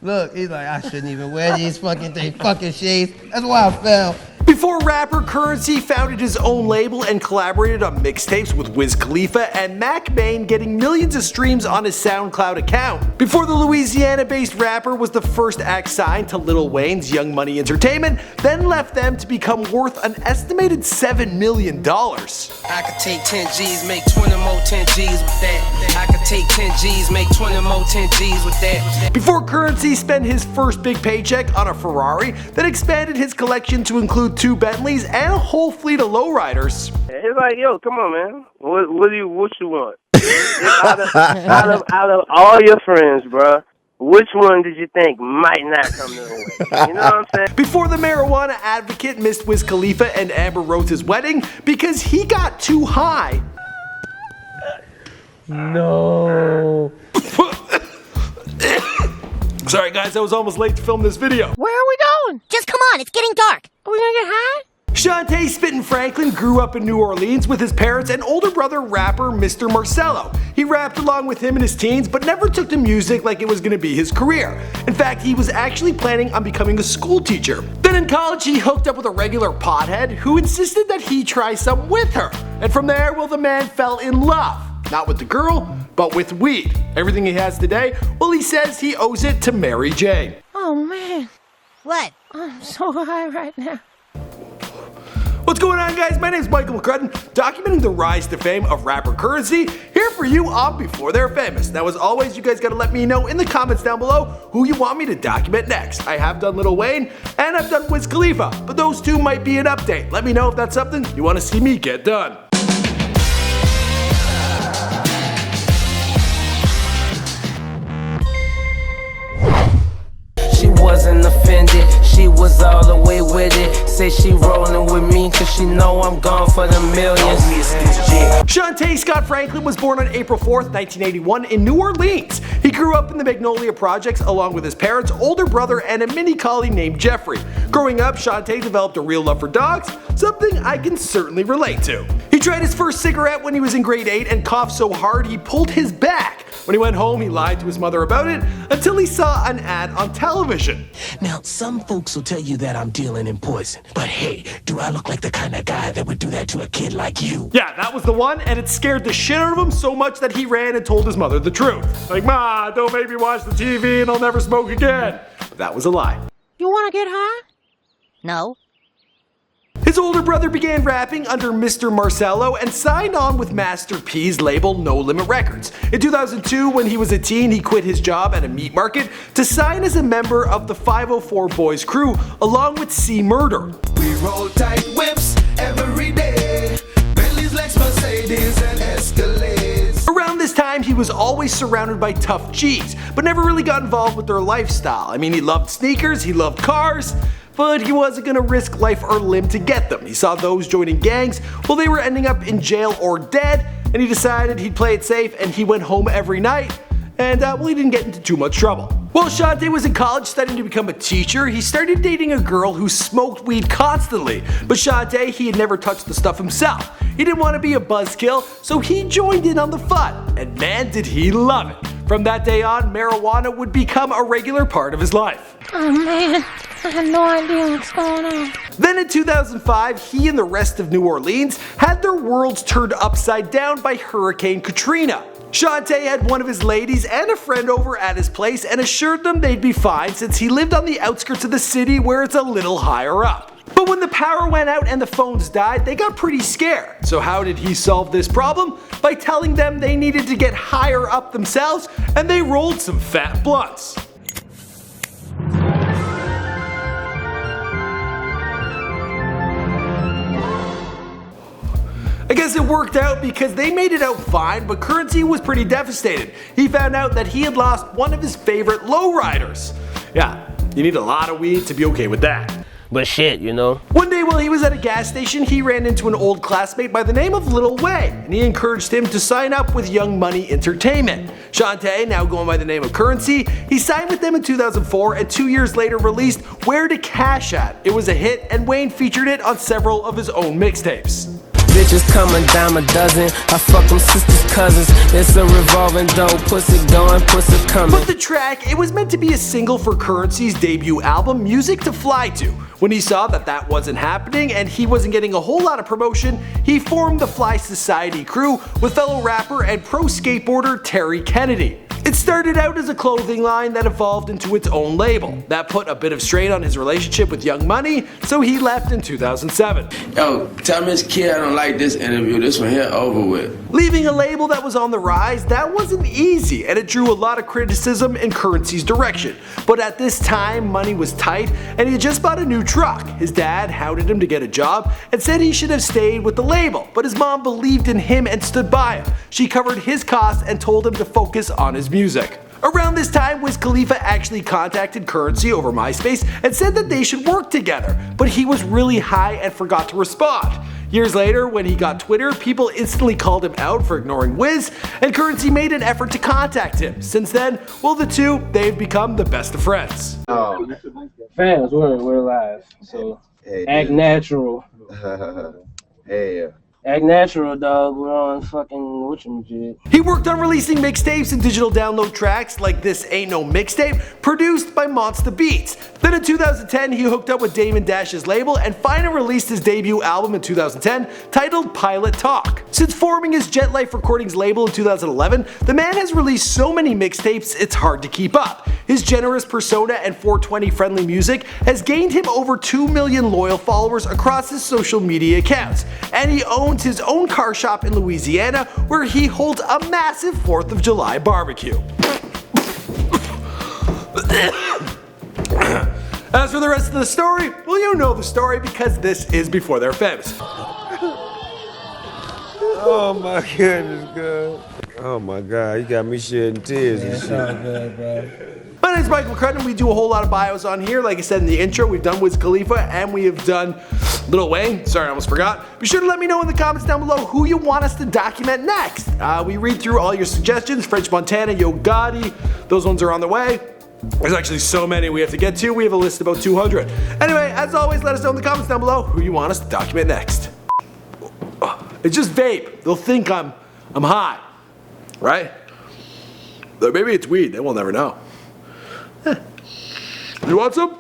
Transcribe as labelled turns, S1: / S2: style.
S1: Look, he's like, I shouldn't even wear these fucking shades. That's why I fell.
S2: Before rapper Currensy founded his own label and collaborated on mixtapes with Khalifa and Mack, Maine, getting millions of streams on his SoundCloud account. Before the Louisiana-based rapper was the first act signed to Lil Wayne's Young Money Entertainment, then left them to become worth an estimated $7 million.
S3: I could take 10 G's, make 20 more 10 G's with that. I could take 10 G's, make 20 more 10 G's with that.
S2: Before Currensy spent his first big paycheck on a Ferrari that expanded his collection to include 2 Bentleys and a whole fleet of lowriders.
S4: He's like, yo, come on, man. What you want? out of all your friends, bro, which one did you think might not come to the way? You know what I'm saying?
S2: Before the marijuana advocate missed Wiz Khalifa and Amber Rose's wedding because he got too high.
S1: No.
S2: Sorry guys, I was almost late to film this video.
S5: Where are we going? Just come on, it's getting dark. Are we gonna get high?
S2: Shante Spitta Franklin grew up in New Orleans with his parents and older brother rapper Mr.Marcelo. He rapped along with him in his teens but never took to music like it was going to be his career. In fact, he was actually planning on becoming a school teacher. Then in college he hooked up with a regular pothead who insisted that he try some with her. And from there, well, the man fell in love. Not with the girl, but with weed. Everything he has today, well, he says he owes it to Mary Jane.
S5: Oh man.
S6: What?
S5: I'm so high right now.
S2: What's going on, guys? My name is Michael McCrudden, documenting the rise to fame of rapper Currensy, here for you on Before They're Famous. Now, as always, you guys gotta let me know in the comments down below who you want me to document next. I have done Lil Wayne, and I've done Wiz Khalifa, but those two might be an update. Let me know if that's something you want to see me get done.
S3: She wasn't offended, she was all the way with it. Say she rolling with me cause she know I'm gone for the millions.
S2: Shante Spitta Franklin was born on April 4th, 1981 in New Orleans. He grew up in the Magnolia Projects along with his parents, older brother, and a mini collie named Jeffrey. Growing up, Shante developed a real love for dogs, something I can certainly relate to. He tried his first cigarette when he was in grade 8 and coughed so hard he pulled his back. When he went home, he lied to his mother about it until he saw an ad on television.
S7: Now, some folks will tell you that I'm dealing in poison, but hey, do I look like the kind of guy that would do that to a kid like you?
S2: Yeah, that was the one, and it scared the shit out of him so much that he ran and told his mother the truth. Like, Ma, don't make me watch the TV and I'll never smoke again. But that was a lie.
S5: You wanna get high?
S6: No.
S2: His older brother began rapping under Mr.Marcelo and signed on with Master P's label No Limit Records. In 2002, when he was a teen, he quit his job at a meat market to sign as a member of the 504 Boys crew, along with C Murder.
S8: We roll tight whips every day, Bentleys, Lex, Mercedes, and Escalades.
S2: Around this time, he was always surrounded by tough G's, but never really got involved with their lifestyle. I mean, he loved sneakers, he loved cars, but he wasn't gonna risk life or limb to get them. He saw those joining gangs while they were ending up in jail or dead, and he decided he'd play it safe, and he went home every night, and well, he didn't get into too much trouble. While Shante was in college studying to become a teacher, he started dating a girl who smoked weed constantly. But Shante, he had never touched the stuff himself. He didn't want to be a buzzkill, so he joined in on the fun, and man did he love it. From that day on, marijuana would become a regular part of his life.
S5: Oh man, I have no idea what's going on.
S2: Then in 2005, he and the rest of New Orleans had their worlds turned upside down by Hurricane Katrina. Shante had one of his ladies and a friend over at his place and assured them they'd be fine since he lived on the outskirts of the city where it's a little higher up. But when the power went out and the phones died, they got pretty scared. So how did he solve this problem? By telling them they needed to get higher up themselves, and they rolled some fat blunts. I guess it worked out because they made it out fine, but Currensy was pretty devastated. He found out that he had lost one of his favorite lowriders. Yeah, you need a lot of weed to be okay with that.
S4: But shit, you know.
S2: One day while he was at a gas station, he ran into an old classmate by the name of Lil Wayne, and he encouraged him to sign up with Young Money Entertainment. Shante, now going by the name of Currensy, he signed with them in 2004 and 2 years later released Where to Cash At. It was a hit, and Wayne featured it on several of his own mixtapes.
S3: bitches come a dime a dozen. I fuck them sisters, cousins. It's a revolving door. Pussy going, pussy coming.
S2: But the track, it was meant to be a single for Currency's debut album, Music to Fly To. When he saw that that wasn't happening and he wasn't getting a whole lot of promotion, he formed the Fly Society crew with fellow rapper and pro skateboarder Terry Kennedy. It started out as a clothing line that evolved into its own label. That put a bit of strain on his relationship with Young Money, so he left in 2007.
S9: Yo, tell Miss Kid I don't like this interview. This one here over with.
S2: Leaving a label that was on the rise, that wasn't easy, and it drew a lot of criticism in Currency's direction. But at this time, money was tight, and he had just bought a new truck. His dad hounded him to get a job and said he should have stayed with the label, but his mom believed in him and stood by him. She covered his costs and told him to focus on his music. Around this time, Wiz Khalifa actually contacted Currency over MySpace and said that they should work together, but he was really high and forgot to respond. Years later, when he got Twitter, people instantly called him out for ignoring Wiz, and Currency made an effort to contact him. Since then, well, the two, they've become the best of friends.
S10: Fans, we're live, so act natural.
S11: Hey.
S10: Act natural, dog. We're on fucking whatchamajig.
S2: He worked on releasing mixtapes and digital download tracks like This Ain't No Mixtape, produced by Monster Beats. Then in 2010, he hooked up with Damon Dash's label and finally released his debut album in 2010 titled Pilot Talk. Since forming his Jet Life Recordings label in 2011, the man has released so many mixtapes it's hard to keep up. His generous persona and 420 friendly music has gained him over 2 million loyal followers across his social media accounts, and he owns his own car shop in Louisiana where he holds a massive 4th of July barbecue. As for the rest of the story, well, you know the story because this is Before They're Famous.
S11: Oh my goodness, God. Oh my God, you got me shedding tears and shit.
S1: All good, bro.
S2: My name's Michael McCrudden, and we do a whole lot of bios on here. Like I said in the intro, we've done Wiz Khalifa and we have done Lil Wayne. Sorry, I almost forgot. Be sure to let me know in the comments down below who you want us to document next. We read through all your suggestions. French Montana, Yo Gotti, those ones are on the way. There's actually so many we have to get to. We have a list of about 200. Anyway, as always, let us know in the comments down below who you want us to document next. It's just vape. They'll think I'm high, right? Or maybe it's weed. They will never know. You want some?